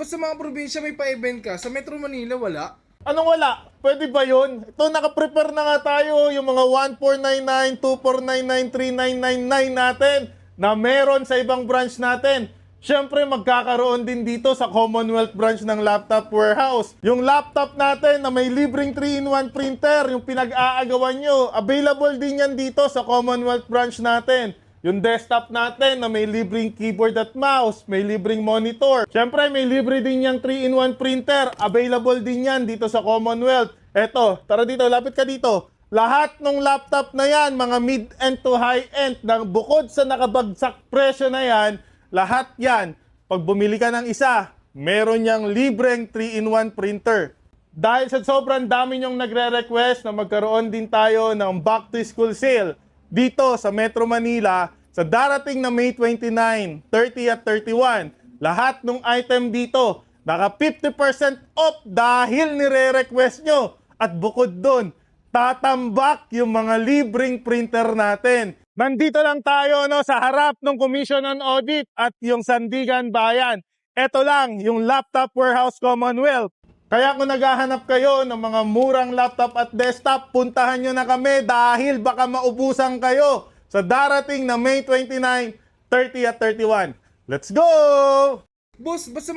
ba't sa mga probinsya may pa-event ka? Sa Metro Manila wala? Anong wala? Pwede ba yun? Ito, nakaprepare na nga tayo yung mga 1499, 2499, 3999 natin na meron sa ibang branch natin. Siyempre, magkakaroon din dito sa Commonwealth branch ng Laptop Warehouse. Yung laptop natin na may libreng 3-in-1 printer, yung pinag-aagawan nyo, available din yan dito sa Commonwealth branch natin. Yung desktop natin na may libreng keyboard at mouse, may libreng monitor. Siyempre, may libre din yung 3-in-1 printer. Available din yan dito sa Commonwealth. Eto, tara dito, lapit ka dito. Lahat ng laptop na yan, mga mid-end to high-end, bukod sa nakabagsak presyo na yan, lahat yan, pag bumili ka ng isa, meron niyang libreng 3-in-1 printer. Dahil sa sobrang dami niyong nagre-request na magkaroon din tayo ng back to school sale dito sa Metro Manila sa darating na May 29, 30 at 31. Lahat ng item dito, naka 50% off dahil nire-request nyo. At bukod doon, tatambak yung mga libreng printer natin. Nandito lang tayo sa harap ng Commission on Audit at yung Sandigan Bayan. Ito lang, yung Laptop Warehouse Commonwealth. Kaya kung naghahanap kayo ng mga murang laptop at desktop, puntahan nyo na kami dahil baka maubusan kayo sa darating na May 29, 30 at 31. Let's go! Boss, ba't sa